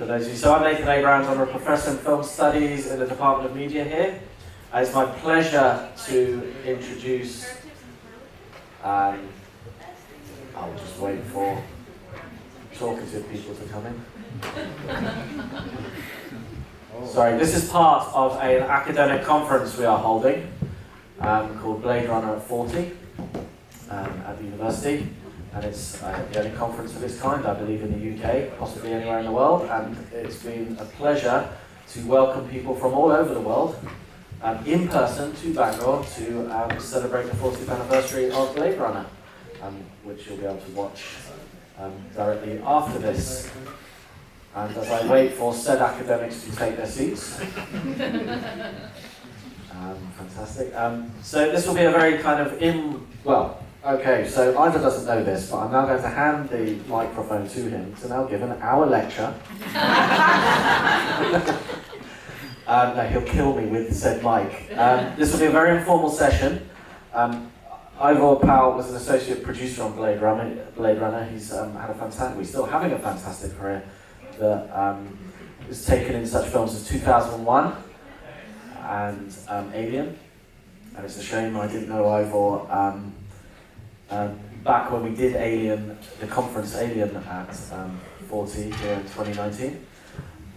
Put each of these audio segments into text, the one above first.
for those of you. So I'm Nathan Abrams, I'm a professor in film studies in the Department of Media here. It's my pleasure to introduce, I'll just wait for talkative people to come in. Sorry, this is part of an academic conference we are holding called Blade Runner at 40 at the university. And it's the only conference of its kind, I believe, in the UK, possibly anywhere in the world. And it's been a pleasure to welcome people from all over the world in person to Bangalore to celebrate the 40th anniversary of Blade Runner, which you'll be able to watch directly after this. And as I wait for said academics to take their seats. Fantastic. So this will be a very kind of okay, so Ivor doesn't know this, but I'm now going to hand the microphone to him to now give an hour lecture. No, he'll kill me with said mic. This will be a very informal session. Ivor Powell was an associate producer on Blade Runner. He's he's still having a fantastic career that was taken in such films as 2001 and Alien. And it's a shame I didn't know Ivor back when we did Alien, the conference Alien at 40 here in 2019.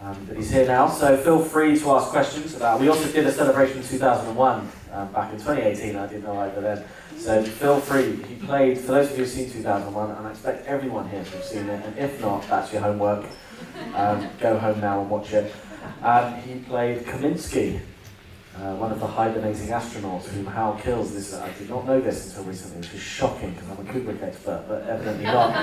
But he's here now, so feel free to ask questions about. We also did a celebration in 2001 back in 2018. I didn't know Ivor then. So feel free. He played, for those of you who've seen 2001, and I expect everyone here to have seen it, and if not, that's your homework. Go home now and watch it. He played Kaminsky, one of the hibernating astronauts whom Hal Kills. I did not know this until recently, which is shocking because I'm a Kubrick expert, but evidently not.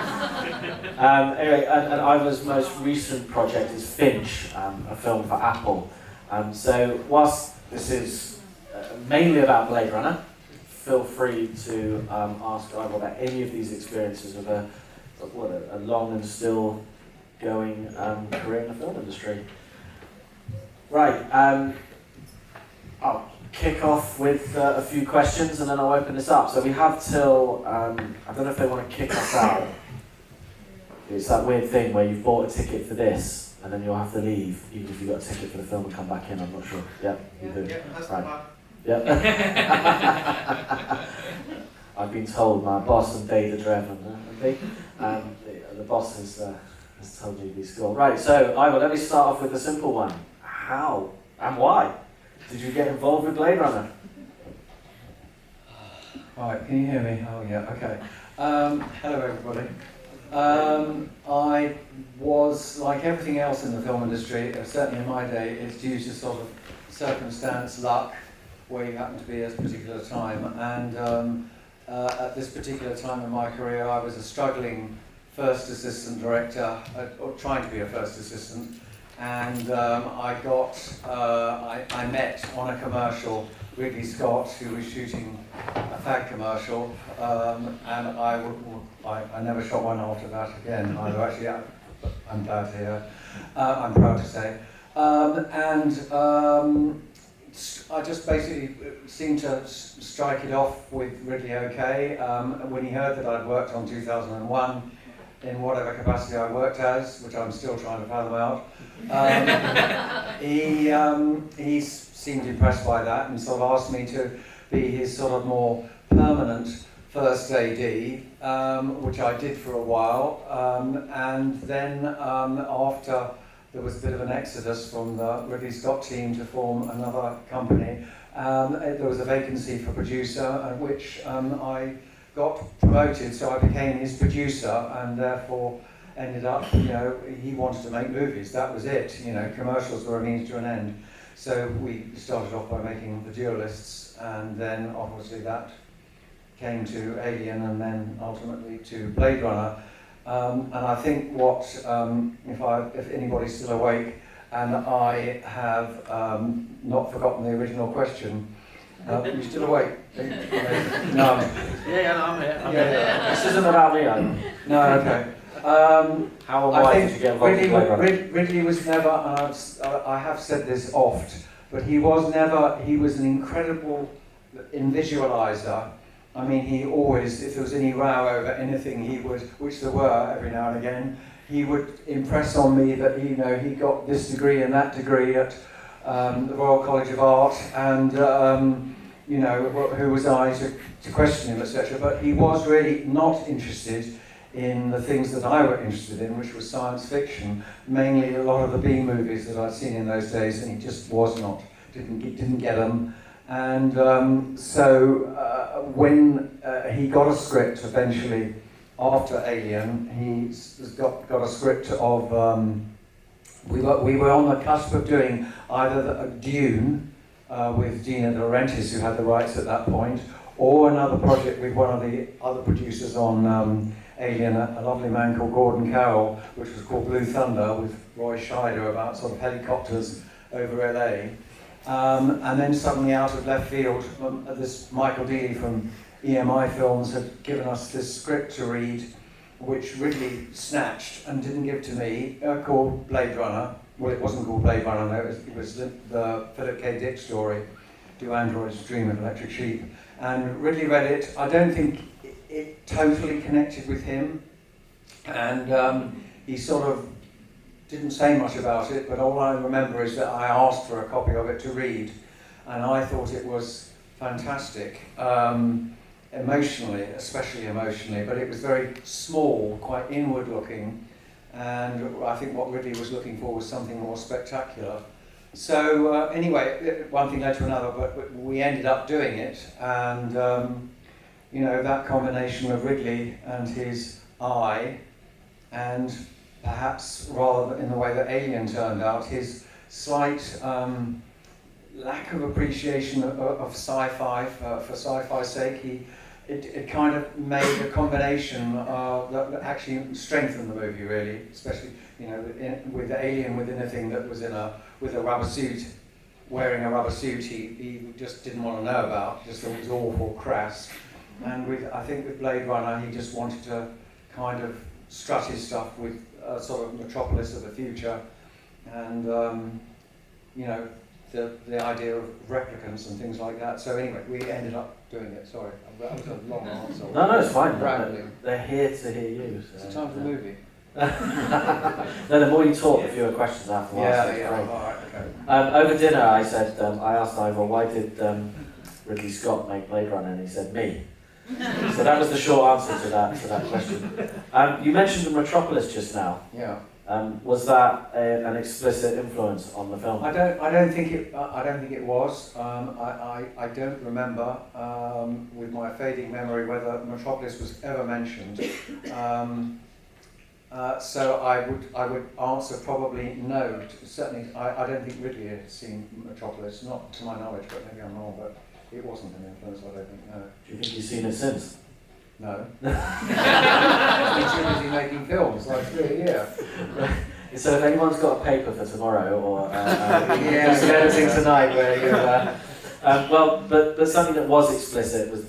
Anyway, and Ivor's most recent project is Finch, a film for Apple. So whilst this is mainly about Blade Runner, feel free to ask Ivor about any of these experiences of a long and still going career in the film industry. Right. I'll kick off with a few questions and then I'll open this up. So we have till, I don't know if they want to kick us out. It's that weird thing where you've bought a ticket for this and then you'll have to leave, even if you've got a ticket for the film and come back in, I'm not sure. Yep, you do. Yeah, that's right. Yep. I've been told my boss and Dave the Drev and the boss has told me to be school. Right, so Ivor, let me start off with a simple one. How and why did you get involved with Blade Runner? Right, can you hear me? Oh yeah, okay. Hello everybody. I was, like everything else in the film industry, certainly in my day, it's due to sort of circumstance, luck, where you happen to be at a particular time. And at this particular time in my career, I was a struggling first assistant director, or trying to be a first assistant. And I met on a commercial Ridley Scott, who was shooting a fag commercial, and I never shot one after that again. Either actually, I'm glad to hear. I'm proud to say, I just basically seemed to strike it off with Ridley okay. When he heard that I'd worked on 2001. In whatever capacity I worked as, which I'm still trying to fathom out, he seemed impressed by that and sort of asked me to be his sort of more permanent first AD, which I did for a while, and then after there was a bit of an exodus from the Ridley Scott team to form another company, there was a vacancy for producer, at which I got promoted, so I became his producer, and therefore ended up, he wanted to make movies. That was it. Commercials were a means to an end. So we started off by making The Duellists, and then obviously that came to Alien, and then ultimately to Blade Runner. And I think what, if anybody's still awake, and I have not forgotten the original question. You still awake? No. Yeah, no, I'm here. This isn't about me, No, okay. How and why did you get involved with Blade Runner? Ridley was never, and I have said this oft, but he was an incredible visualizer. I mean, he always, if there was any row over anything, he would, which there were every now and again, he would impress on me that he got this degree and that degree at the Royal College of Art, and who was I to question him, etc. But he was really not interested in the things that I were interested in, which was science fiction, mainly a lot of the B movies that I'd seen in those days, and he just didn't get them. And when he got a script eventually after Alien, he got a script of, we were on the cusp of doing either Dune with Gina De Laurentiis, who had the rights at that point, or another project with one of the other producers on Alien, a lovely man called Gordon Carroll, which was called Blue Thunder, with Roy Scheider, about sort of helicopters over LA. And then suddenly out of left field, this Michael Dealey from EMI Films had given us this script to read, which Ridley snatched and didn't give to me, called Blade Runner. Well, it wasn't called Blade Runner, no, it was the Philip K. Dick story, Do Androids Dream of Electric Sheep. And Ridley read it. I don't think it totally connected with him, and he sort of didn't say much about it, but all I remember is that I asked for a copy of it to read, and I thought it was fantastic, especially emotionally, but it was very small, quite inward looking, and I think what Ridley was looking for was something more spectacular. So anyway, one thing led to another, but we ended up doing it, and that combination of Ridley and his eye, and perhaps rather in the way that Alien turned out, his slight lack of appreciation of sci-fi for sci-fi's sake, it kind of made a combination that actually strengthened the movie, really, especially with Alien, with anything that was with a rubber suit, wearing a rubber suit, he just didn't want to know about, just thought it was awful, crass. And I think with Blade Runner, he just wanted to kind of strut his stuff with a sort of Metropolis of the future, and the idea of replicants and things like that. So anyway, we ended up doing it. Sorry, that was a long answer. No, it's fine. Rambling. They're here to hear you. So. It's the time for the movie. No, the more you talk, the fewer questions I have to ask. Yeah. All right, okay. Over dinner, I said, I asked Ivor, why did Ridley Scott make Blade Runner, and he said, me. So that was the short answer to that question. You mentioned Metropolis just now. Yeah. Was that an explicit influence on the film? I don't think it was. I don't remember with my fading memory whether Metropolis was ever mentioned. So I would answer probably no. Certainly, I don't think Ridley had seen Metropolis, not to my knowledge, but maybe I'm wrong. But it wasn't an influence. I don't think. No. Do you think he's seen it since? No. He's too busy making films, like 3 a year. So if anyone's got a paper for tomorrow, or editing tonight, where you, but something that was explicit was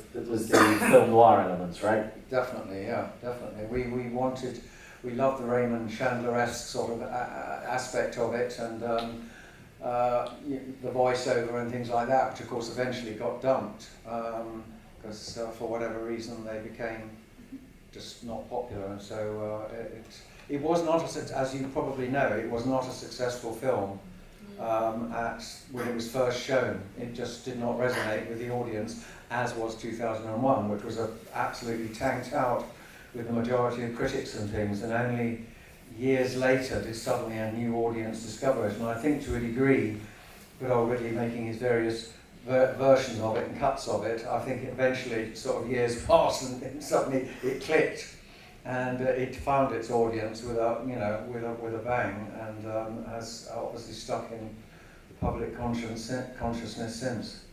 the film noir elements, right? Definitely, yeah, definitely. We loved the Raymond Chandler-esque sort of aspect of it, and the voiceover and things like that, which of course eventually got dumped. Because for whatever reason they became just not popular, and so it was not, as you probably know, it was not a successful film when it was first shown. It just did not resonate with the audience, as was 2001, which was absolutely tanked out with the majority of critics and things, and only years later did suddenly a new audience discover it. And I think to a degree, good old Ridley making his various versions of it and cuts of it, I think eventually sort of years passed and suddenly it clicked, and it found its audience with a bang, and has obviously stuck in the public consciousness since.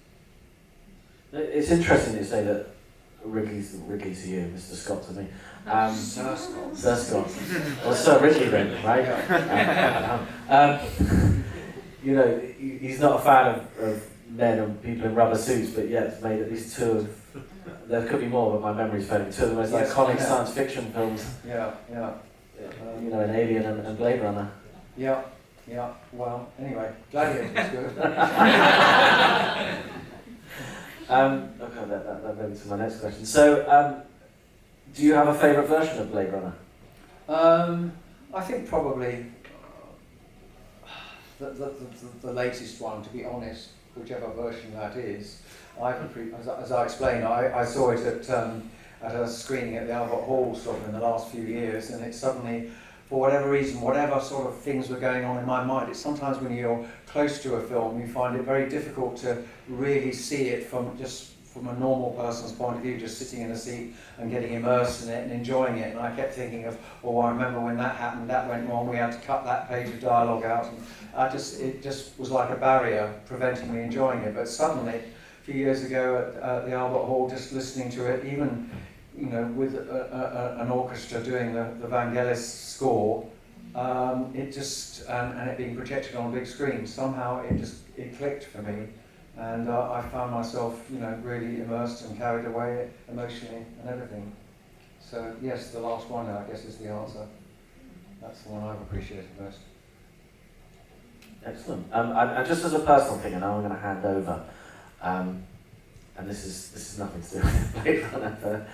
It's interesting you say that Ridley's to you, Mr. Scott to me. Sir Scott. Sir Scott. Well, Sir Ridley then, right? He's not a fan of men and people in rubber suits, but yet it's made at least two of, there could be more, but my memory's failing, two of the most iconic science fiction films. Yeah. In Alien and Blade Runner. Yeah. Well, anyway, Gladiator was good. Okay, that brings me to my next question. So, do you have a favourite version of Blade Runner? I I think probably the latest one, to be honest, whichever version that is. As I explained, I saw it at a screening at the Albert Hall sort of in the last few years, and it suddenly, for whatever reason, whatever sort of things were going on in my mind, it's sometimes when you're close to a film, you find it very difficult to really see it from a normal person's point of view, just sitting in a seat and getting immersed in it and enjoying it. And I kept thinking of, oh, I remember when that happened, that went wrong, we had to cut that page of dialogue out. And it just was like a barrier preventing me enjoying it. But suddenly, a few years ago at the Albert Hall, just listening to it, even with an orchestra doing the Vangelis score, it just, and it being projected on a big screen, somehow it clicked for me. And I found myself, really immersed and carried away emotionally and everything. So yes, the last one, I guess, is the answer. That's the one I've appreciated most. Excellent. And just as a personal thing, and now I'm going to hand over, and this is nothing to do with Blade Runner.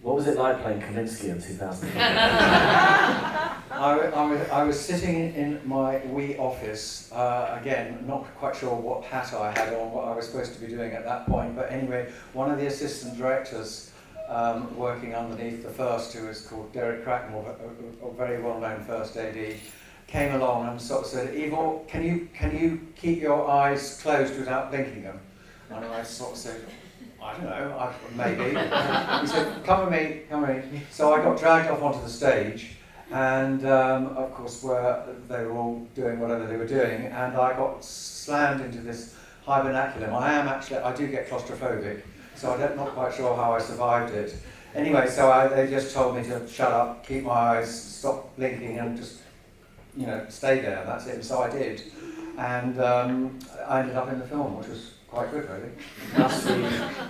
What was it like playing Kaminsky in 2000? I was sitting in my wee office, again, not quite sure what hat I had on, what I was supposed to be doing at that point, but anyway, one of the assistant directors working underneath the first, who was called Derek Cracknell, a very well-known first AD, came along and sort of said, Ivor, can you keep your eyes closed without blinking them? And I sort of said, I don't know, maybe. He said, come with me. So I got dragged off onto the stage, and of course they were all doing whatever they were doing, and I got slammed into this hibernaculum. I do get claustrophobic, so I'm not quite sure how I survived it. Anyway, so they just told me to shut up, keep my eyes, stop blinking, and just, stay there. That's it. And so I did, and I ended up in the film, which was quite good, really. Thus,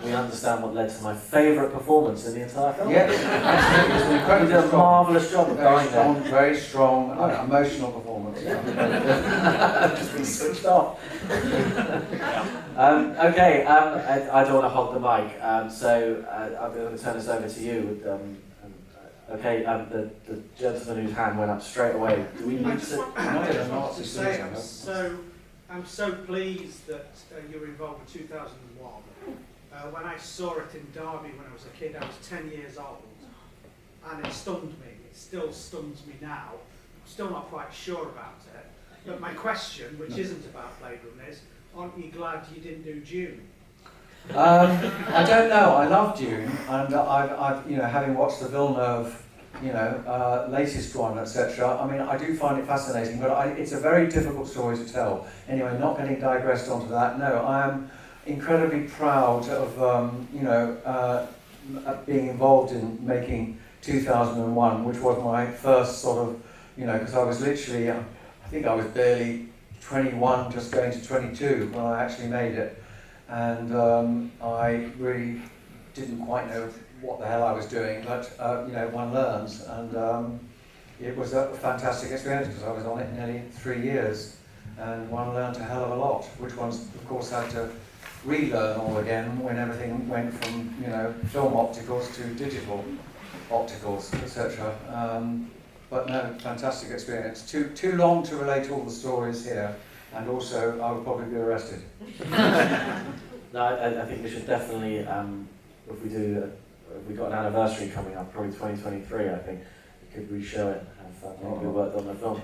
we understand what led to my favourite performance in the entire film. Yes, absolutely. It was an incredibly You did a marvellous job of going there. Very strong, emotional performance. Just been switched off. Okay, I don't want to hog the mic, so I'm going to turn this over to you. The gentleman whose hand went up straight away. Do we need to? I'm so pleased that you're involved with 2001. When I saw it in Derby when I was a kid, I was 10 years old, and it stunned me. It still stuns me now. I'm still not quite sure about it. But my question, which isn't about Blade Runner, is, aren't you glad you didn't do Dune? I don't know. I love Dune, and I've having watched the Villeneuve, latest one, etc. I mean, I do find it fascinating, but it's a very difficult story to tell. Anyway, not getting digressed onto that. No, I am incredibly proud of being involved in making 2001, which was my first sort of, because I was literally, I think I was barely 21, just going to 22 when I actually made it, and I really didn't quite know what the hell I was doing, but one learns, and it was a fantastic experience because I was on it nearly 3 years, and one learned a hell of a lot, which one's of course had to relearn all again when everything went from film opticals to digital opticals, etc. But no, fantastic experience. Too long to relate all the stories here, and also I would probably be arrested. No, I think we should definitely, if we got an anniversary coming up, probably 2023, I think we could re-show it and maybe we worked on the film.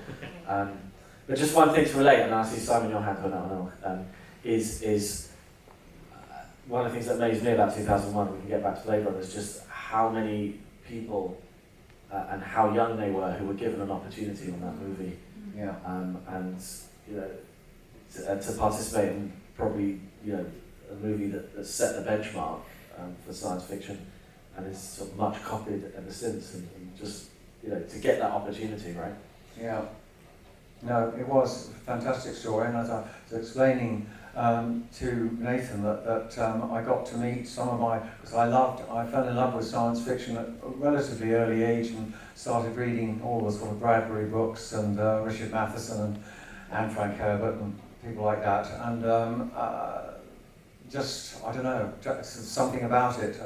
But just one thing to relate, and I see Simon, your hand went up, is one of the things that amazed me about 2001, we can get back to Blade Runner, is just how many people and how young they were who were given an opportunity on that movie. Yeah. And to participate in probably a movie that set the benchmark for science fiction, and is sort of much copied ever since, and just to get that opportunity, right? Yeah. No, it was a fantastic story, and as I was explaining to Nathan that I got to meet some of because I fell in love with science fiction at a relatively early age and started reading all the sort of Bradbury books and Richard Matheson and Anne Frank Herbert and people like that, and just, I don't know, just something about it.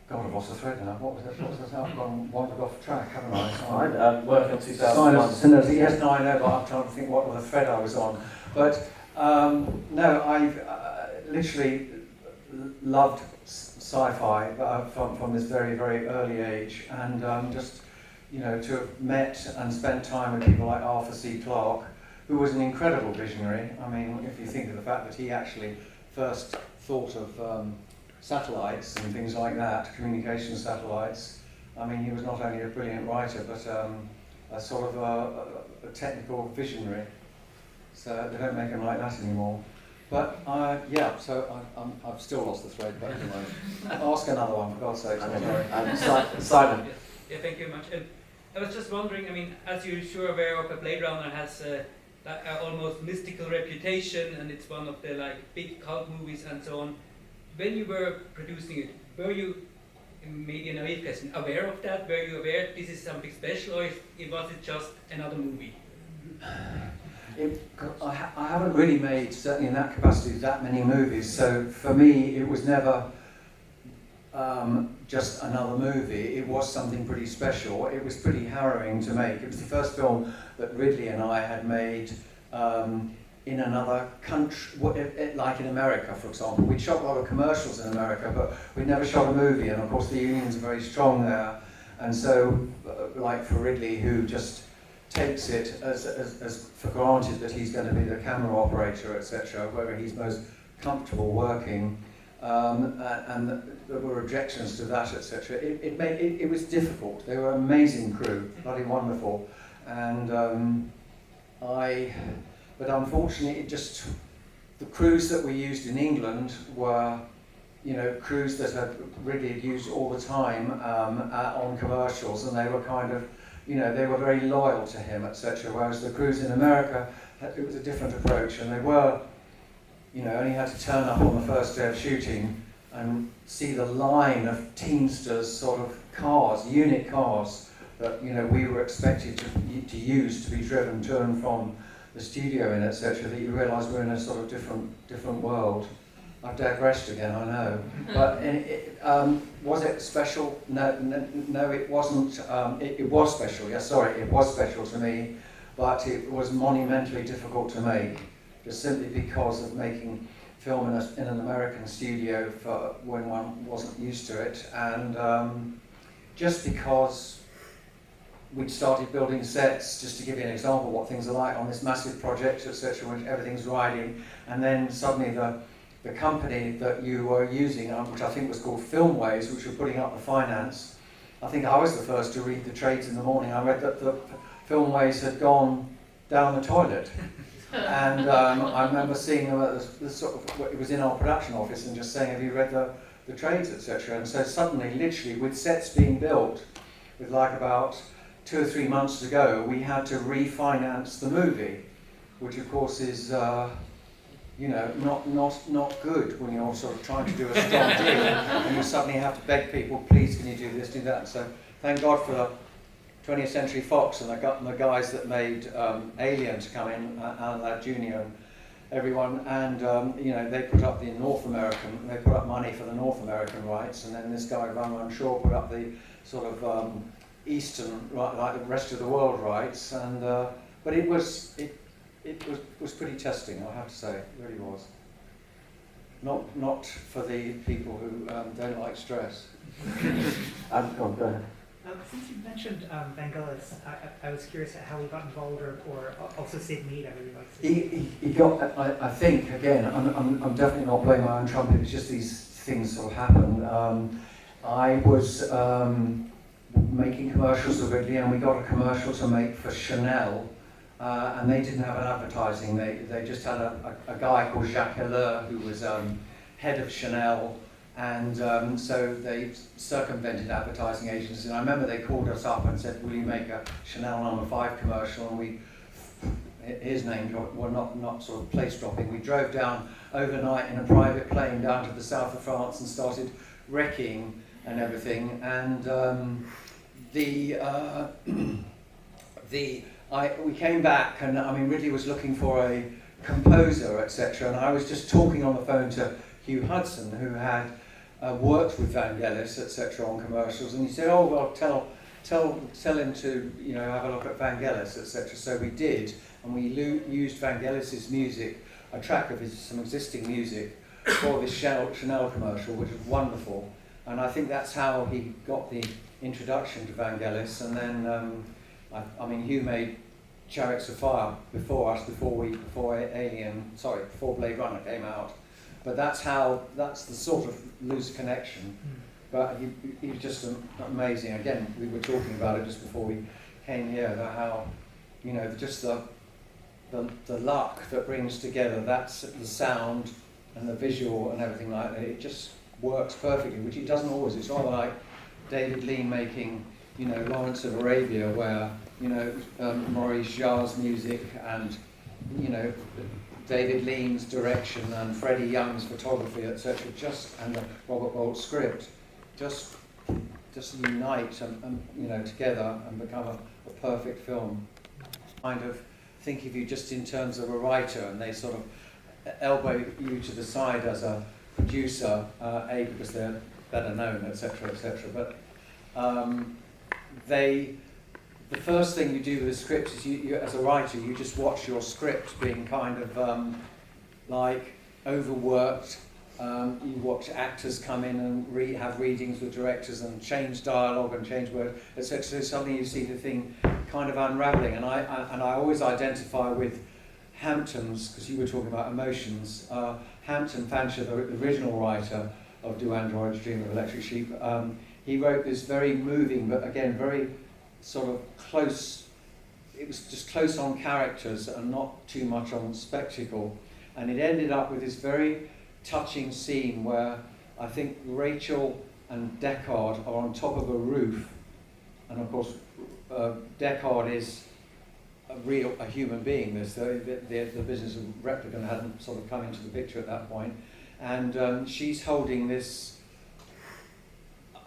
God, I've lost the thread now. What was it? I've wandered off track, haven't I? Fine. Working on Sign 2001. of Sinners. Yes, no, I know, but I'm trying to think what the thread I was on. But no, I've literally loved sci-fi from this very, very early age, and just, you know, to have met and spent time with people like Arthur C. Clarke, who was an incredible visionary. I mean, if you think of the fact that he actually first thought of satellites and things like that, communication satellites. I mean, he was not only a brilliant writer, but a sort of a technical visionary. So they don't make them like that anymore. But yeah, so I've still lost the thread, but anyway. Ask another one, for God's sake. Simon. Yeah, thank you very much. I was just wondering, I mean, as you're sure aware of, Blade Runner has like almost mystical reputation, and it's one of the like big cult movies and so on. When you were producing it, were you, maybe a naive question, aware of that? Were you aware this is something special, or was it just another movie? I haven't really made, certainly in that capacity, that many movies. So for me, it was never just another movie. It was something pretty special. It was pretty harrowing to make. It was the first film that Ridley and I had made in another country, like in America, for example. We'd shot a lot of commercials in America, but we'd never shot a movie, and of course the unions are very strong there. And so, like for Ridley, who just takes it as for granted that he's going to be the camera operator, etc., where he's most comfortable working, and there were objections to that, etc. It was difficult. They were an amazing crew, bloody wonderful, and but unfortunately, the crews that we used in England were, you know, crews that Ridley had used all the time on commercials, and they were kind of, you know, they were very loyal to him, etc. Whereas the crews in America, it was a different approach, and they were, you know, only had to turn up on the first day of shooting and see the line of Teamsters sort of cars, unit cars, that, you know, we were expected to use to be driven to and from the studio in, etc., that you realise we're in a sort of different world. I've digressed again, I know. But was it special? No, it wasn't. It was special, yes, sorry, it was special to me, but it was monumentally difficult to make, just simply because of making film in an American studio for when one wasn't used to it, and just because we'd started building sets, just to give you an example of what things are like on this massive project, etc., when everything's riding, and then suddenly the company that you were using, which I think was called Filmways, which were putting up the finance, I think I was the first to read the trades in the morning. I read that the Filmways had gone down the toilet. And I remember seeing them at the sort of, it was in our production office, and just saying, have you read the trades, etc. And so suddenly, literally, with sets being built, with like about 2 or 3 months to go, we had to refinance the movie, which of course is, you know, not good when you're sort of trying to do a strong deal, and you suddenly have to beg people, please, can you do this, do that. So thank God for the 20th Century Fox and the guys that made Alien to come in, Alan Ladd Jr. and everyone, and you know, they put up the North American, they put up money for the North American rights, and then this guy Run Shaw put up the sort of Eastern, like the rest of the world rights, and but it was pretty testing, I have to say, it really was. Not for the people who don't like stress. Go ahead. Since you mentioned Vangelis, I was curious at how he got involved, or also Sid Mead. I really liked. He got. I think again. I'm definitely not playing my own trumpet. It's just these things sort of happen. I was making commercials with Ridley, and we got a commercial to make for Chanel, and they didn't have an advertising. They just had a guy called Jacques Heller who was head of Chanel. And so they circumvented advertising agencies. And I remember they called us up and said, will you make a Chanel No. 5 commercial? And his name, well, not sort of place dropping. We drove down overnight in a private plane down to the south of France and started wrecking and everything. And we came back, and I mean, Ridley was looking for a composer, etc. And I was just talking on the phone to Hugh Hudson, who had worked with Vangelis, etc., on commercials, and he said, "Oh well, tell him to have a look at Vangelis, etc." So we did, and we used Vangelis's music, a track of some existing music, for this Chanel commercial, which was wonderful. And I think that's how he got the introduction to Vangelis. And then, I mean, Hugh made Chariots of Fire before us, before Blade Runner came out. But that's the sort of loose connection. But he was just amazing. Again, we were talking about it just before we came here, about how, just the luck that brings together that's the sound and the visual and everything like that. It just works perfectly, which it doesn't always. It's not like David Lean making, Lawrence of Arabia, where, Maurice Jarre's music and, David Lean's direction and Freddie Young's photography, etc., and the Robert Bolt script, just unite and together and become a perfect film. Kind of think of you just in terms of a writer, and they sort of elbow you to the side as a producer, because they're better known, etc., etc. But the first thing you do with a script is you as a writer, you just watch your script being kind of like overworked. You watch actors come in and have readings with directors and change dialogue and change words, etc. So suddenly you see the thing kind of unraveling. And I always identify with Hampton's, because you were talking about emotions. Hampton Fancher, the original writer of Do Androids Dream of Electric Sheep, he wrote this very moving, but again very sort of close. It was just close on characters and not too much on spectacle. And it ended up with this very touching scene where I think Rachel and Deckard are on top of a roof, and of course Deckard is a human being. The business of Replicant hadn't sort of come into the picture at that point, and she's holding this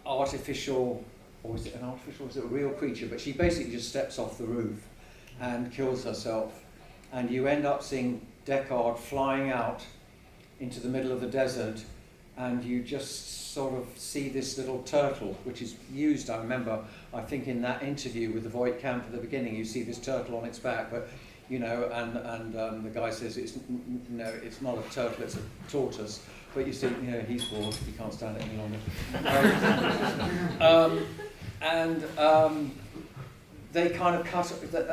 artificial, or is it an artificial, or is it a real creature? But she basically just steps off the roof and kills herself, and you end up seeing Deckard flying out into the middle of the desert, and you just sort of see this little turtle, which is used, I remember, I think in that interview with the Voight camp at the beginning, you see this turtle on its back, but and the guy says it's not a turtle, it's a tortoise, but you see, he's bored, he can't stand it any longer. They kind of cut,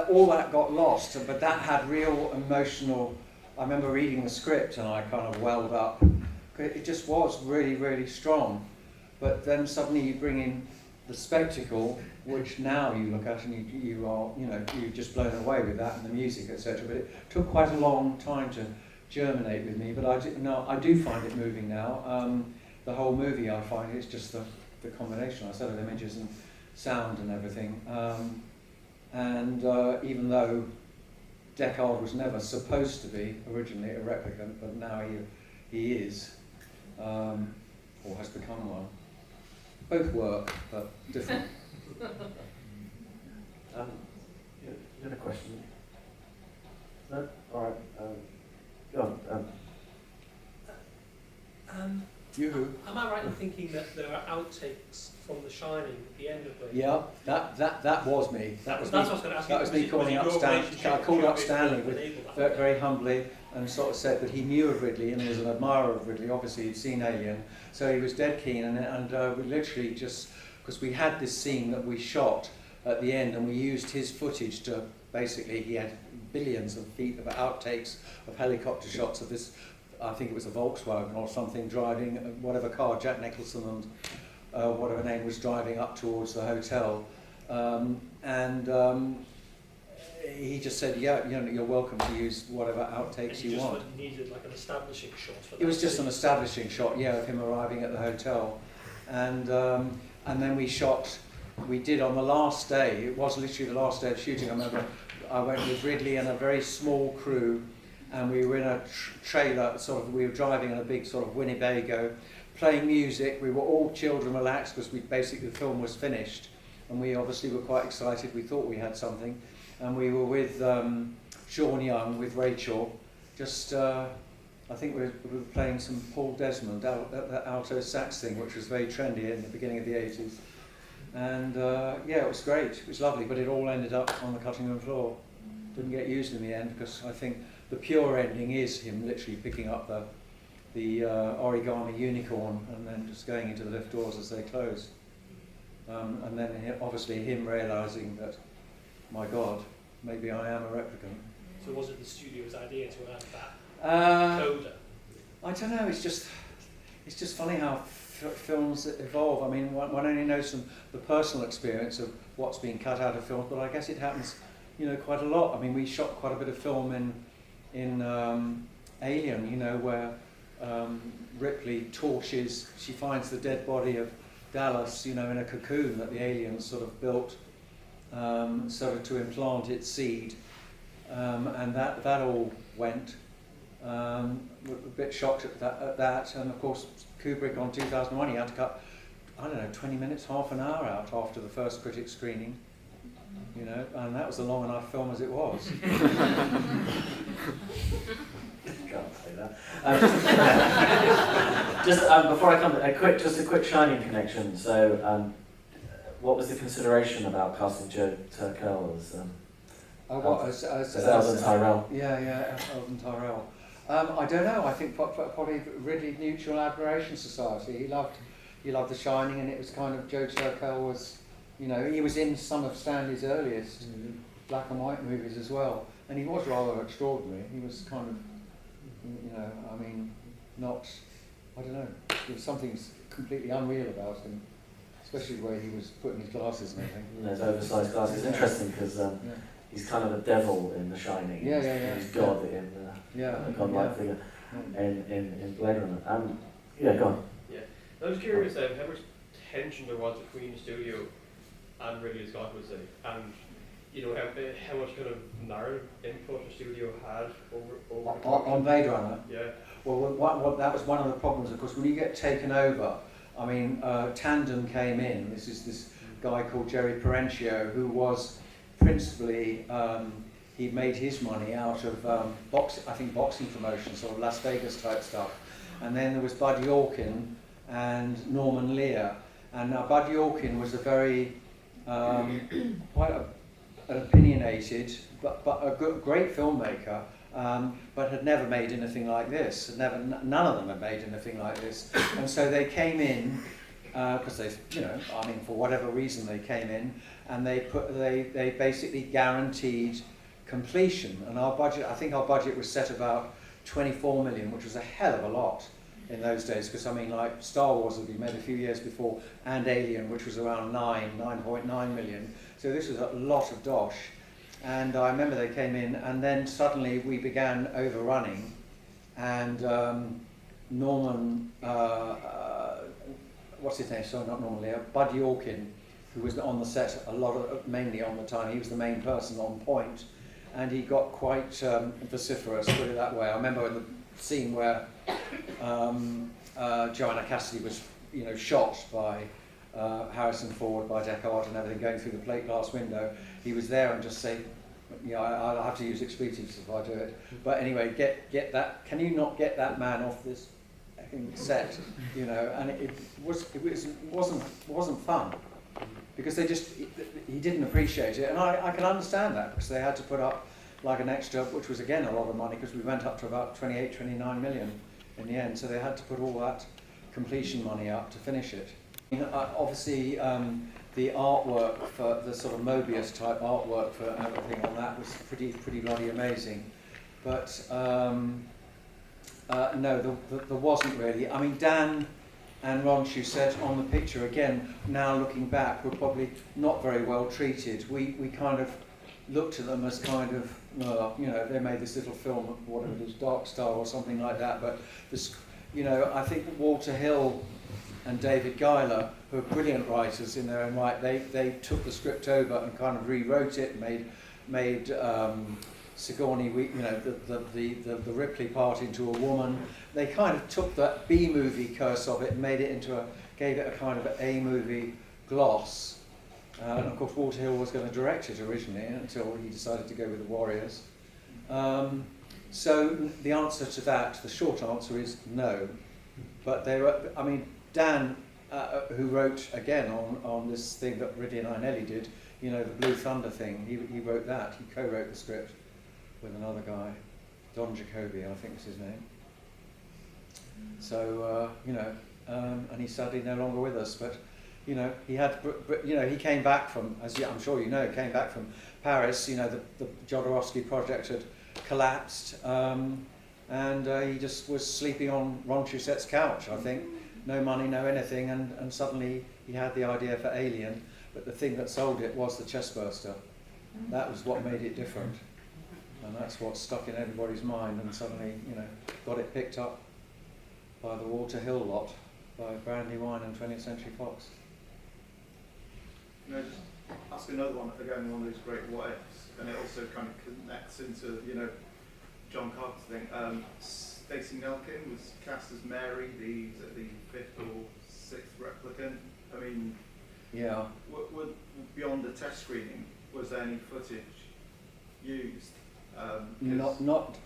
all that got lost, but that had real emotional. I remember reading the script and I kind of welled up. It just was really, really strong. But then suddenly you bring in the spectacle, which now you look at and you're just blown away with that and the music, etc. But it took quite a long time to germinate with me. But I do find it moving now. The whole movie, I find it's just the combination, I said, of images and sound and everything. Even though Deckard was never supposed to be originally a replicant, but now he is, or has become one. Both work, but different. You had a question? No? All right. Go on. You? Am I right in thinking that there are outtakes from The Shining at the end of the? Yeah, that was me. That's what I was going to ask you. That was me calling up Stanley. I called up Stanley very humbly and sort of said that he knew of Ridley and he was an admirer of Ridley. Obviously, he'd seen Alien, so he was dead keen. And we literally just, because we had this scene that we shot at the end, and we used his footage to basically, he had billions of feet of outtakes of helicopter shots of this. I think it was a Volkswagen or something driving whatever car Jack Nicholson and whatever name was driving up towards the hotel, he just said, "Yeah, you're welcome to use whatever outtakes you want." And you needed like an establishing shot for that. It was just an establishing shot, yeah, of him arriving at the hotel, and then we did on the last day. It was literally the last day of shooting. I remember I went with Ridley and a very small crew. And we were in a trailer, we were driving in a big sort of Winnebago, playing music. We were all chilled and relaxed because the film was finished. And we obviously were quite excited. We thought we had something. And we were with Sean Young, with Rachel, just I think we were playing some Paul Desmond, that alto sax thing, which was very trendy in the beginning of the 80s. And yeah, it was great, it was lovely, but it all ended up on the cutting room floor. Didn't get used in the end, because I think the pure ending is him literally picking up the origami unicorn and then just going into the lift doors as they close. And then obviously him realising that, my God, maybe I am a replicant. So was it the studio's idea to add that coda? I don't know. It's just funny how films evolve. I mean, one only knows from the personal experience of what's being cut out of films, but I guess it happens, quite a lot. I mean, we shot quite a bit of film in Alien, where Ripley torches. She finds the dead body of Dallas, in a cocoon that the aliens sort of built, sort of to implant its seed, and that all went. A bit shocked at that, and of course Kubrick on 2001, he had to cut, 20 minutes, half an hour out after the first critic screening, and that was a long enough film as it was. Can't say that. Just before I come, a quick Shining connection. So, what was the consideration about casting Joe Turkel as Eldon Tyrell? Yeah, Eldon Tyrell. I don't know. I think probably Ridley Mutual Admiration Society. He loved The Shining, and it was kind of Joe Turkel was, he was in some of Stanley's earliest black and white movies as well, and he was rather extraordinary. He was kind of, I don't know. There was something completely unreal about him, especially the way he was putting his glasses and everything. Those oversized glasses. It's interesting because he's kind of the devil in The Shining. He's God in a godlike figure in Blade Runner. Go on. Yeah, I was curious how much tension there was between the studio and Ridley Scott, would say, and how much kind of narrative input the studio had over on Blade Runner. Yeah. Well, that was one of the problems, of course, when you get taken over. I mean, Tandem came in. This is this guy called Jerry Perenchio, who was principally, he made his money out of boxing promotions, sort of Las Vegas type stuff. And then there was Bud Yorkin and Norman Lear. And Bud Yorkin was a very, quite an opinionated, but a great filmmaker, but had never made anything like this. None of them had made anything like this. And so they came in, because they, for whatever reason they came in, and they basically guaranteed completion. And our budget, I think our budget was set about 24 million, which was a hell of a lot in those days, because like Star Wars had been made a few years before, and Alien, which was around 9.9 million. So this was a lot of dosh. And I remember they came in, and then suddenly we began overrunning, and Norman, what's his name? Sorry, not Norman Lear, Bud Yorkin, who was on the set mainly on the time. He was the main person on point, and he got quite vociferous, put it that way. I remember in the scene where Joanna Cassidy was, shot by Harrison Ford, by Deckard, and everything going through the plate glass window. He was there and just say, I'll have to use expletives if I do it. But anyway, get that. Can you not get that man off this set? And it wasn't fun, because he didn't appreciate it, and I can understand that, because they had to put up like an extra, which was again a lot of money, because we went up to about 29 million in the end, so they had to put all that completion money up to finish it. Obviously, the artwork for the sort of Mobius type artwork for everything on that was pretty bloody amazing. But no, there wasn't really. I mean, Dan and Ronchu said on the picture, again, now looking back, were probably not very well treated. We kind of looked at them as kind of, they made this little film, whatever it is, Dark Star or something like that. But this, I think Walter Hill and David Giler, who are brilliant writers in their own right, they took the script over and kind of rewrote it, made Sigourney, the Ripley part into a woman. They kind of took that B-movie curse of it and made it gave it a kind of A-movie gloss. And of course Walter Hill was going to direct it originally until he decided to go with the Warriors. So the answer to that, the short answer is no. But they were, I mean, Dan, who wrote again on this thing that Ridley and Nelly did, you know, the Blue Thunder thing, he wrote that. He co-wrote the script with another guy, Don Jacoby, I think is his name. So, you know, and he's sadly no longer with us, but, you know, he had, you know, he came back from, as I'm sure you know, came back from Paris, you know, the Jodorowsky project had collapsed, and he just was sleeping on Ron Choussette's couch, I think. No money, no anything, and suddenly he had the idea for Alien, but the thing that sold it was the chestburster. That was what made it different, and that's what stuck in everybody's mind, and suddenly, you know, got it picked up by the Walter Hill lot, by Brandywine and 20th Century Fox. You know, just ask another one, again, one of those great what ifs, and it also kind of connects into, you know, John Carpenter's thing. Stacey Nelkin was cast as Mary, the 5th or 6th replicant. I mean, yeah. Beyond the test screening, was there any footage used? Not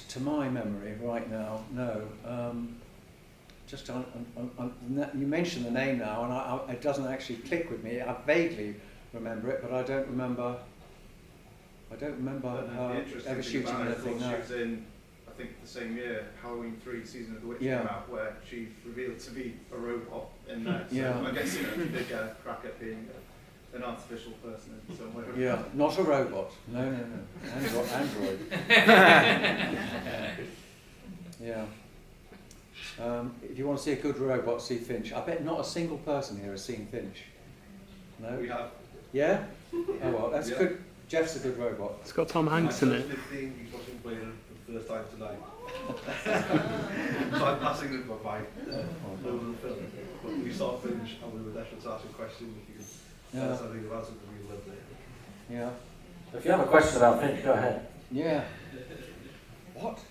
to my memory right now. No. Just you mentioned the name now, and it doesn't actually click with me. I vaguely remember it, but I don't remember. Ever shooting anything. She was in, I think, the same year, Halloween 3, Season of the Witch came out, where she revealed to be a robot in that. So I guess, you know, she did get a crack at being an artificial person in some way. Yeah, not a robot. No. Android. Yeah. If you want to see a good robot, see Finch. I bet not a single person here has seen Finch. No? We have. Yeah? Oh well, that's good. Jeff's a good robot. It's got Tom Hanks in it. 15, he's watching playing for the first time tonight. So I'm passing it by loads of the film. But we saw Finch and we were desperate to ask a question. If you can tell us anything about it, we lived there. Yeah. If you have a question about Finch, go ahead. Yeah. What?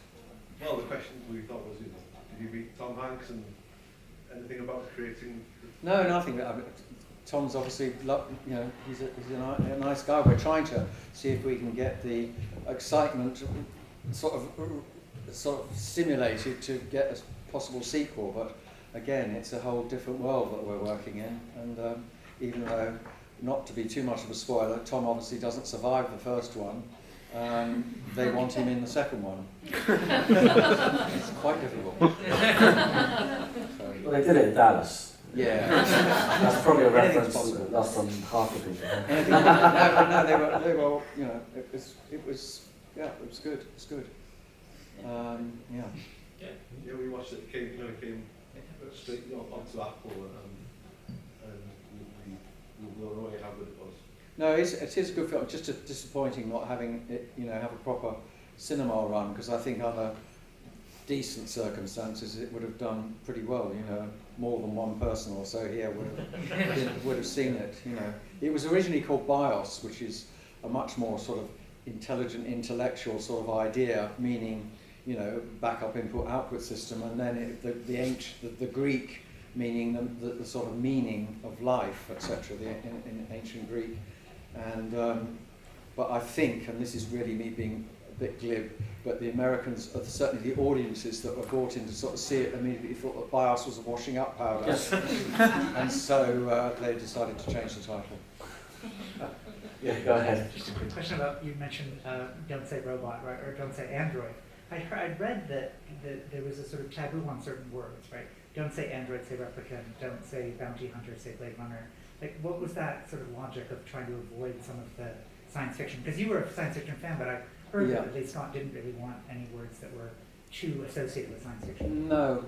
Well, the question we thought was, you know, did you meet Tom Hanks and anything about creating? No, nothing. I mean, Tom's obviously, you know, he's a nice guy. We're trying to see if we can get the excitement sort of stimulated to get a possible sequel. But again, it's a whole different world that we're working in. And even though, not to be too much of a spoiler, Tom obviously doesn't survive the first one. They want him in the second one. It's quite difficult. Well, they did it in Dallas. Yeah. That's probably a reference lost on half of people. No, they were, you know, it was good. It's good. Yeah. Yeah, we watched it. It came straight onto Apple, and we were blown away how good it was. No, it is a good film. Just disappointing not having it, you know, have a proper cinema run, because I think under decent circumstances it would have done pretty well. You know, more than one person or so here would have seen it. You know, it was originally called BIOS, which is a much more sort of intelligent, intellectual sort of idea, meaning, you know, backup input output system, and then the Greek meaning the sort of meaning of life, etc. In ancient Greek. And but I think, and this is really me being a bit glib, but the Americans, certainly the audiences that were brought in to sort of see it, immediately thought that BIOS was a washing up powder. Yes. And so they decided to change the title. Yeah, go ahead. Just a quick question about, you mentioned don't say robot, right, or don't say android. I'd read that there was a sort of taboo on certain words, right? Don't say android, say replicant. Don't say bounty hunter, say Blade Runner. Like, what was that sort of logic of trying to avoid some of the science fiction? Because you were a science fiction fan, but I heard that Ridley Scott didn't really want any words that were too associated with science fiction. No,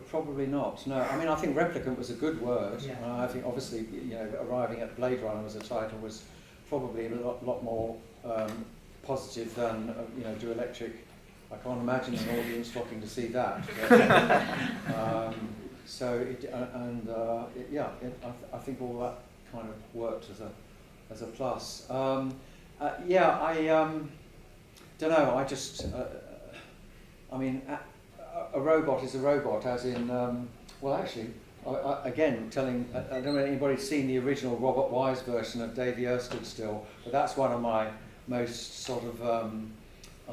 probably not. No, I mean, I think replicant was a good word. Yeah. I think obviously, you know, arriving at Blade Runner as a title was probably a lot more positive than, you know, Do Electric. I can't imagine an audience flocking to see that. But, I think all that kind of worked as a plus. I don't know. I just, I mean, a robot is a robot, as in, well, actually, again, I don't know if anybody's seen the original Robert Wise version of Davy Erskine still, but that's one of my most sort of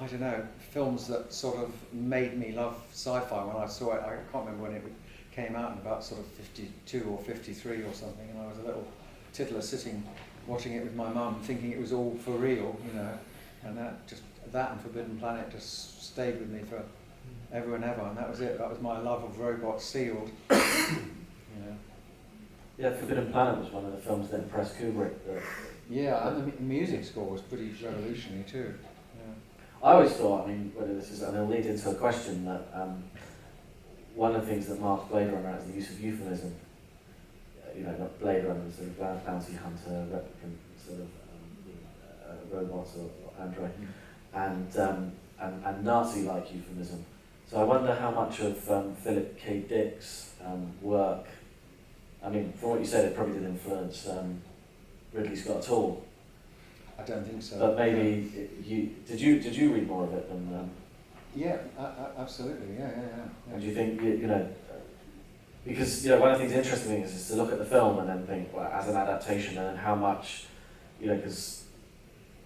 I don't know, films that sort of made me love sci-fi when I saw it. I can't remember when it came out, in about sort of 52 or 53 or something, and I was a little tiddler sitting watching it with my mum, thinking it was all for real, you know, and that and Forbidden Planet just stayed with me for ever and ever, and that was it. That was my love of robots sealed. You know. Yeah, Forbidden Planet was one of the films that impressed Kubrick. Yeah, and the music score was pretty revolutionary too. Yeah. I always thought, I mean, whether this is, and it'll lead into a question, that one of the things that marks Blade Runner out is the use of euphemism. You know, not Blade Runner, sort of bounty hunter, replicant, sort of robots or android, and Nazi-like euphemism. So I wonder how much of Philip K. Dick's work, I mean, from what you said, it probably didn't influence Ridley Scott at all. I don't think so. But maybe did you read more of it than? Yeah, absolutely. Yeah. And do you think you know? Because you know, one of the things interesting things is to look at the film and then think, well, as an adaptation, and then how much, you know, because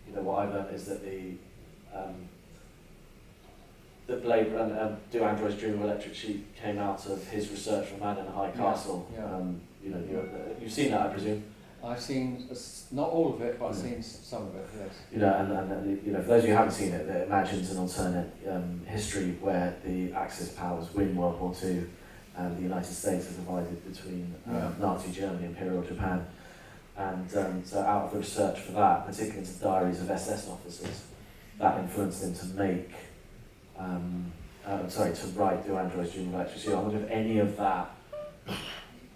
you know what I've learned is that the Blade Runner, Do Androids Dream of Electric Sheep came out of his research for Man in a High Castle. Yeah. You know, you've seen that, I presume. I've seen not all of it, but I've seen some of it. Yes. You know, and you know, for those of you who haven't seen it, it imagines an alternate history where the Axis powers win World War II, and the United States are divided between Nazi Germany, Imperial Japan, and so out of the research for that, particularly into diaries of SS officers, that influenced him to make, to write Do Androids Dream of Electric Sheep. I wonder if any of that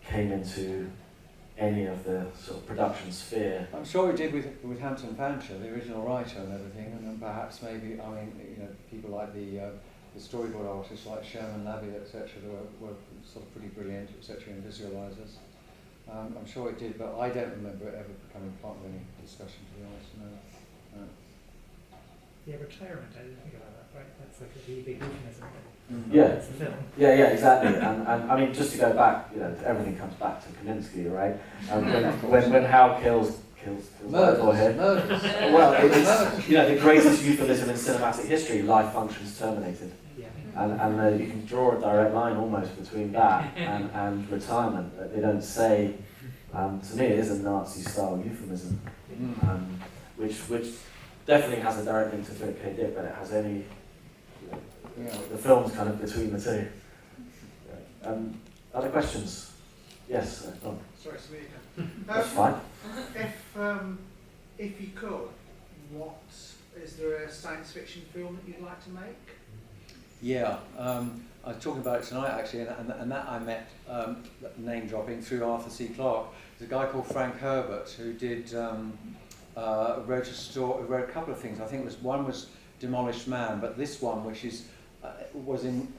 came into any of the sort of production sphere. I'm sure it did with Hampton Fancher, the original writer and everything, and then perhaps maybe, I mean, you know, people like the storyboard artists like Sherman Labie, etc., were sort of pretty brilliant, etc., in visualisers. I'm sure it did, but I don't remember it ever becoming part of any discussion, to be honest. No. Yeah, retirement, I didn't think about that, right? That's like a really big euphemism. Yeah. It's the film. Yeah, exactly. And I mean, just to go back, you know, everything comes back to Kaminsky, right? When Hal Kills Murders. Well, it's, you know, the greatest euphemism in cinematic history, life functions terminated. Yeah. And you can draw a direct line almost between that and retirement. They don't say, to me it is a Nazi-style euphemism, which definitely has a direct link to Philip K. Dick, but it has any, you know, the film's kind of between the two. Other questions? Yes, Don. Sorry, it's me again. That's fine. If you could, is there a science fiction film that you'd like to make? Yeah, I was talking about it tonight actually, and that I met, name dropping, through Arthur C. Clarke. There's a guy called Frank Herbert who did wrote a couple of things. I think one was Demolished Man, but this one, which is was in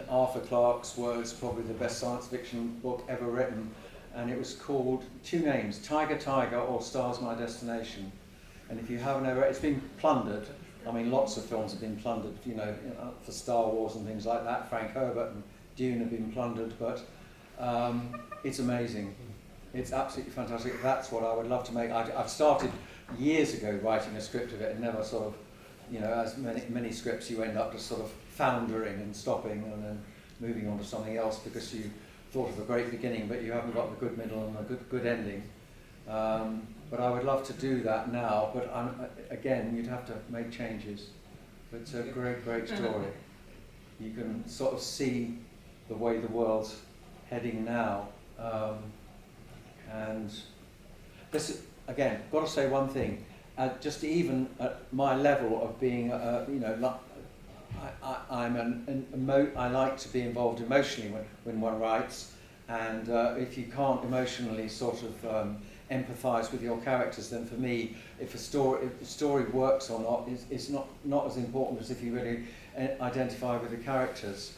Arthur Clarke's words probably the best science fiction book ever written, and it was called, two names, Tiger Tiger or Stars My Destination. And if you haven't ever, it's been plundered. I mean, lots of films have been plundered, you know, for Star Wars and things like that. Frank Herbert and Dune have been plundered, but it's amazing. It's absolutely fantastic. That's what I would love to make. I've started years ago writing a script of it, and never sort of, you know, as many scripts, you end up just sort of foundering and stopping and then moving on to something else because you thought of a great beginning, but you haven't got the good middle and the good ending. But I would love to do that now, but again, you'd have to make changes. But it's a great, great story. You can sort of see the way the world's heading now. And this, again, got to say one thing. Just even at my level of being, you know, I like to be involved emotionally when one writes, and if you can't emotionally sort of empathise with your characters, then for me, if the story works or not is not as important as if you really identify with the characters.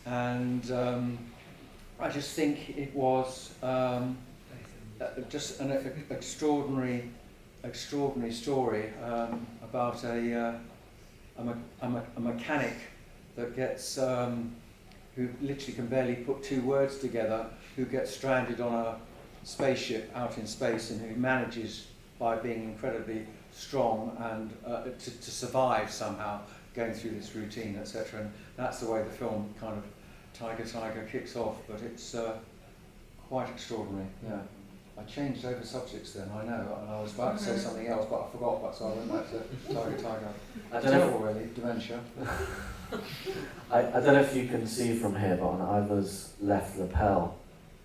And I just think it was just an extraordinary story about a mechanic that gets who literally can barely put two words together, who gets stranded on a spaceship out in space, and who manages by being incredibly strong and to survive somehow, going through this routine, etc. And that's the way the film kind of Tiger kicks off, but it's quite extraordinary. Yeah. I changed over subjects then, I know, and I was about to say something else, but I forgot, but so I went back to Tiger. I don't know. Really, dementia. I don't know if you can see from here, but on Ivor's left lapel,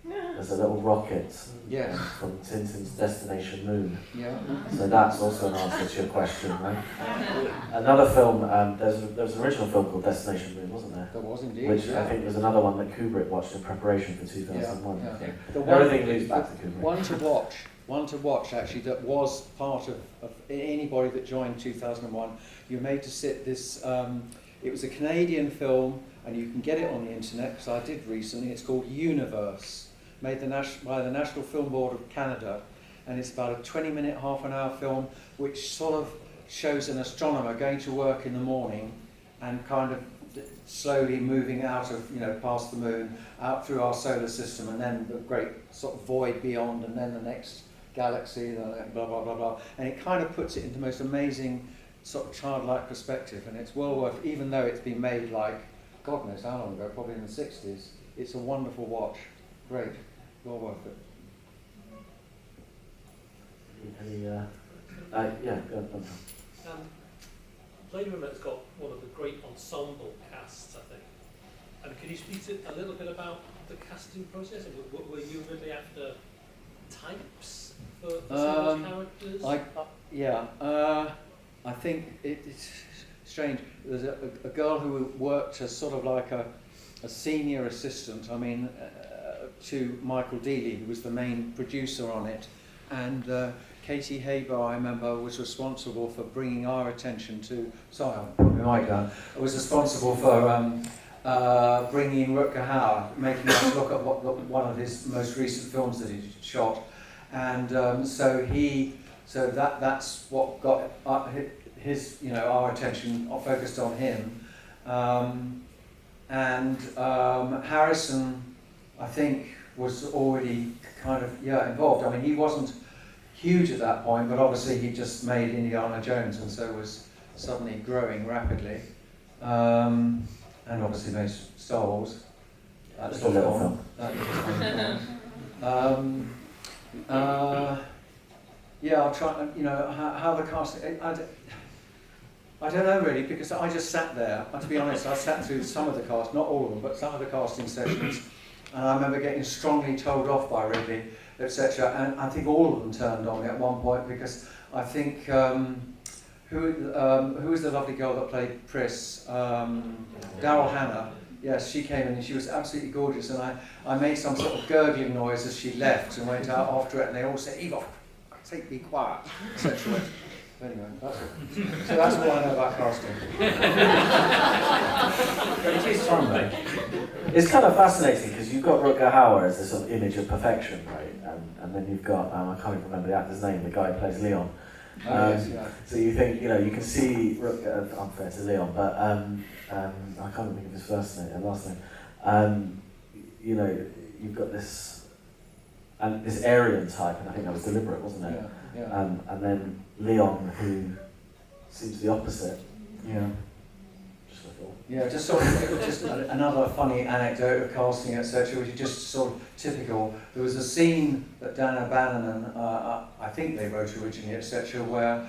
there's a little rocket Yes. from Tintin's Destination Moon. Yeah. So that's also an answer to your question, right? Another film, there was an original film called Destination Moon, wasn't there? There was indeed. Which yeah. I think was another one that Kubrick watched in preparation for 2001. Yeah, yeah. So The one- everything leads back to Kubrick. One to watch actually that was part of anybody that joined 2001. You're made to sit this, it was a Canadian film and you can get it on the internet because I did recently. It's called Universe, made by the National Film Board of Canada, and it's about a 20-minute, half-an-hour film which sort of shows an astronomer going to work in the morning and kind of slowly moving out of, past the moon, out through our solar system, and then the great sort of void beyond, and then the next galaxy, blah, blah, blah, blah. And it kind of puts it into the most amazing sort of childlike perspective, and it's well worth, even though it's been made like, God knows how long ago, probably in the 60s, it's a wonderful watch. Great. Well worth it. Yeah, go on. Blade Runner's got one of the great ensemble casts, I think. And can you speak to a little bit about the casting process? And were you really after types for some of those characters? I think it's strange. There's a girl who worked as sort of like a senior assistant, to Michael Dealey, who was the main producer on it. And Katie Haber, I remember, was responsible for bringing our attention to, was responsible for bringing in Rutger Hauer, making us look at one of his most recent films that he shot. And so that's what got his, our attention focused on him. Harrison, I think, was already kind of involved. He wasn't huge at that point, but obviously he just made Indiana Jones, and so was suddenly growing rapidly. And obviously made Star Wars. That's a little film. I'll try. How the casting. I don't know really, because I just sat there. And to be honest, I sat through some of the cast, not all of them, but some of the casting sessions. And I remember getting strongly told off by Ridley, etc. And I think all of them turned on me at one point, because I think who was the lovely girl that played Pris? Daryl Hannah. Yes, she came in and she was absolutely gorgeous. And I made some sort of gurgling noise as she left and went out after it. And they all said, "Ivor, be quiet," etc. Anyway, that's it. So that's all I know about casting. It is fun, though. It's kind of fascinating because you've got Rutger Hauer as this sort of image of perfection, right? And then you've got, I can't even remember the actor's name, the guy who plays Leon. So you think, you can see Rutger, unfair to Leon, but I can't think of his last name. You've got this Aryan type, and I think that was deliberate, wasn't it? Yeah. And then Leon, who seems the opposite. Yeah. Just a thought. Yeah, just sort of, just another funny anecdote of casting, etc., which is just sort of typical. There was a scene that Dan O'Bannon, I think they wrote originally, etc., where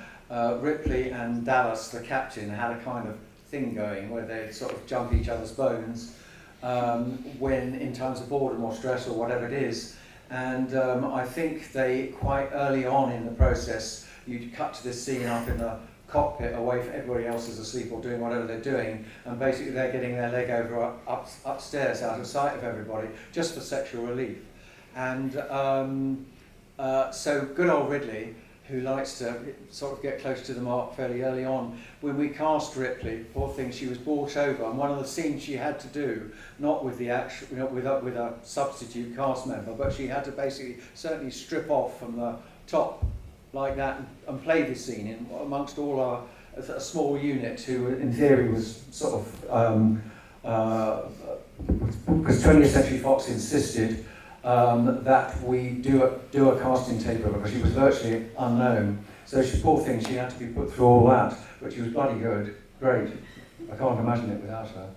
Ripley and Dallas, the captain, had a kind of thing going where they sort of jump each other's bones when in times of boredom or stress or whatever it is. And I think they, quite early on in the process, you'd cut to this scene up in the cockpit away from everybody else is asleep or doing whatever they're doing, and basically they're getting their leg over upstairs out of sight of everybody, just for sexual relief. And so good old Ridley, who likes to sort of get close to the mark fairly early on, when we cast Ripley, poor thing, she was brought over, and one of the scenes she had to do, not with the actual, with a substitute cast member, but she had to basically certainly strip off from the top like that and play the scene in amongst all a small unit who in theory was sort of because 20th Century Fox insisted that we do a casting tape of her, because she was virtually unknown. So she, poor thing, she had to be put through all that, but she was bloody good, great. I can't imagine it without her.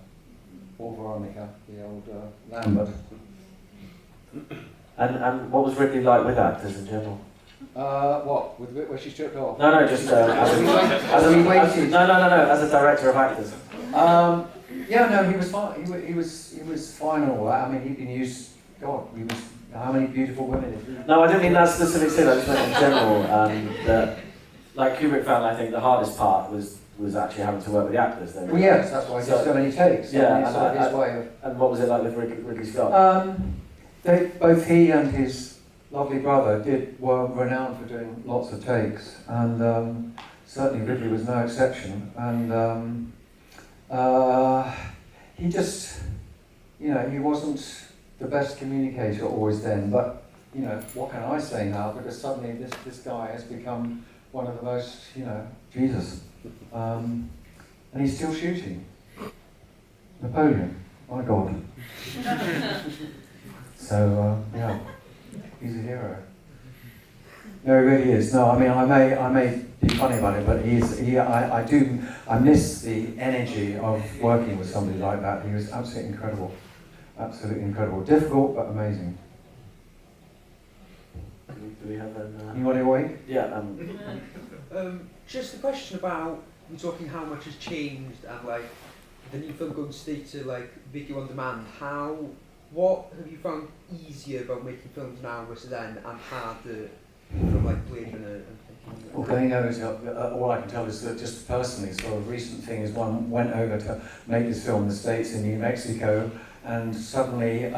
Or Veronica, the old Lambert. And what was Ridley like with actors in general? What? Where she stripped off? No, just as a director of actors. Yeah, no, he was fine. He was fine and all that. I mean, he'd been used. God, he was. How many beautiful women? No, I didn't mean that specific scene. I just meant in general. That, like Kubrick found, I think the hardest part was actually having to work with the actors. Then. Well, yes, that's why he did so many takes. Yeah, his way of. And what was it like with Ridley Scott? Both he and his lovely brother were renowned for doing lots of takes, and certainly Ridley was no exception. And he just, he wasn't the best communicator always then, but what can I say now? Because suddenly this guy has become one of the most, Jesus, and he's still shooting. Napoleon, my God. So yeah, he's a hero. No, he really is. No, I mean, I may be funny about it, but I miss the energy of working with somebody like that. He was absolutely incredible. Absolutely incredible. Difficult, but amazing. Do we have an... You want to wait? Yeah. Just a question about, you're talking how much has changed and like the new film going straight to like video on demand. What have you found easier about making films now versus then, and harder from like Blade Runner and thinking? Well, going over to, all I can tell is that just personally, sort of recent thing is one went over to make this film in the States in New Mexico, and suddenly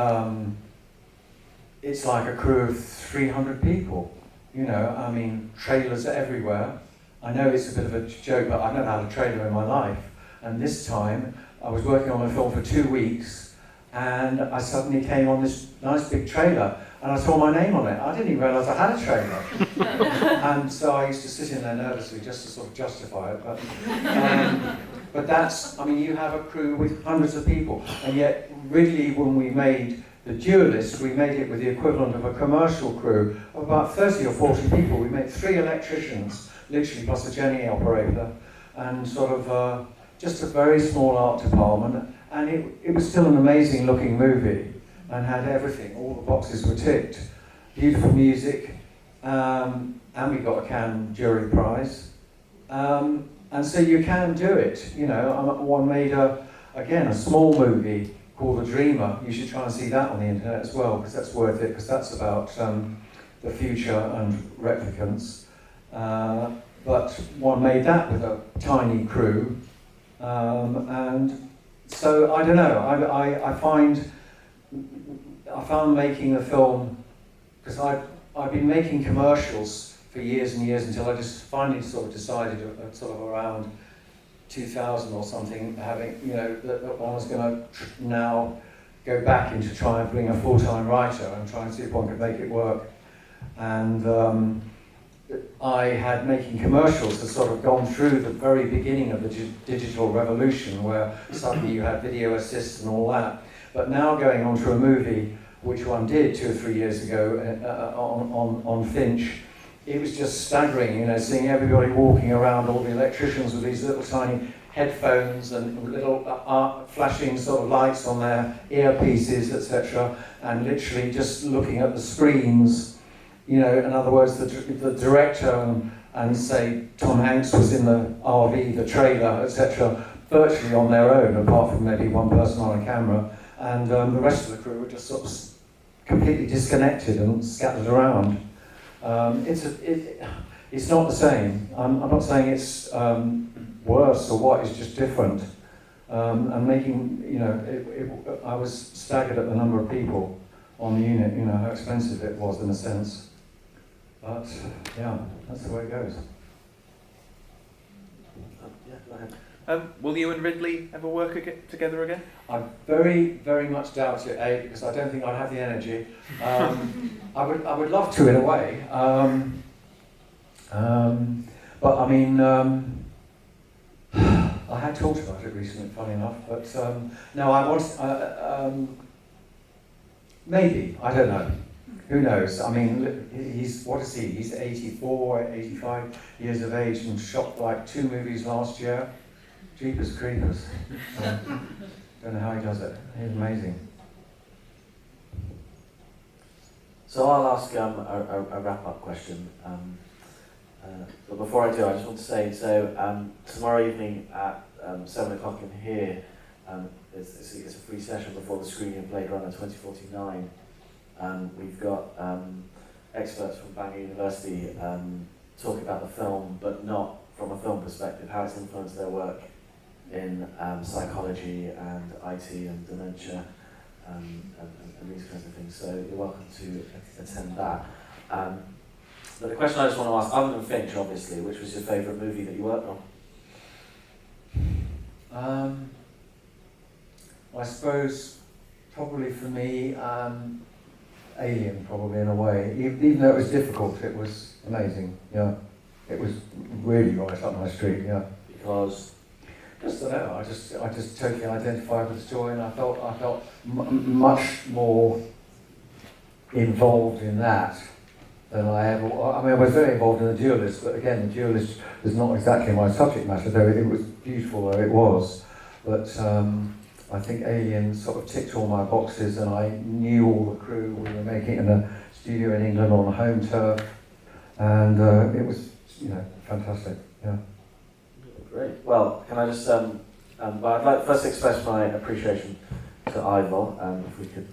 it's like a crew of 300 people. I mean, trailers are everywhere. I know it's a bit of a joke, but I've never had a trailer in my life. And this time, I was working on a film for 2 weeks, and I suddenly came on this nice big trailer, and I saw my name on it. I didn't even realise I had a trailer. And so I used to sit in there nervously just to sort of justify it. But that's, I mean, you have a crew with hundreds of people, and yet Ridley, when we made The Duellists, we made it with the equivalent of a commercial crew of about 30 or 40 people. We made 3 electricians, literally, plus a Jenny operator, and sort of just a very small art department. And it was still an amazing looking movie and had everything. All the boxes were ticked. Beautiful music, and we got a Cannes jury prize. And so you can do it. One made a small movie called The Dreamer. You should try and see that on the internet as well, because that's worth it, because that's about the future and replicants. But one made that with a tiny crew, and so I don't know. I found making the film, because I've been making commercials for years and years until I just finally sort of decided, sort of around 2000 or something, having that I was going to now go back into try and bring a full-time writer and try and see if one could make it work. And I had making commercials had sort of gone through the very beginning of the digital revolution, where suddenly you had video assists and all that. But now going on to a movie, which one did 2 or 3 years ago on Finch, it was just staggering, seeing everybody walking around, all the electricians with these little tiny headphones and little flashing sort of lights on their earpieces, etc., and literally just looking at the screens. In other words, the director and say Tom Hanks was in the RV, the trailer, etc., virtually on their own, apart from maybe one person on a camera, and the rest of the crew were just sort of completely disconnected and scattered around. It's not the same. I'm not saying it's worse or what. It's just different. And making, I was staggered at the number of people on the unit. How expensive it was in a sense. But yeah, that's the way it goes. Yeah, go ahead. Will you and Ridley ever work together again? I very, very much doubt it, because I don't think I'd have the energy. I would love to in a way. But I mean, I had talked about it recently, funny enough, but no, I want, maybe, I don't know. Who knows? I mean, what is he? He's 84, 85 years of age and shot like 2 movies last year. Jeepers Creepers. Don't know how he does it. He's amazing. So I'll ask a wrap-up question. But before I do, I just want to say, so tomorrow evening at 7 o'clock in here, it's a free session before the screening of Blade Runner 2049. We've got experts from Bangor University talking about the film, but not from a film perspective, how it's influenced their work in psychology and IT and dementia and these kinds of things. So you're welcome to attend that. But the question I just want to ask, other than Finch, obviously, which was your favourite movie that you worked on? I suppose probably for me, Alien, probably in a way. Even though it was difficult, it was amazing. Yeah, it was really right up my street. Yeah, Because just I don't know. I just totally identified with the story, and I felt much more involved in that than I ever. I mean, I was very involved in the Duellists, but again, the Duellists was not exactly my subject matter, though it was beautiful though it was. But I think Alien sort of ticked all my boxes, and I knew all the crew. We were making it in a studio in England on home turf, and it was, fantastic. Yeah. great. Well, can I just but I'd like to first express my appreciation to Ivor. If we could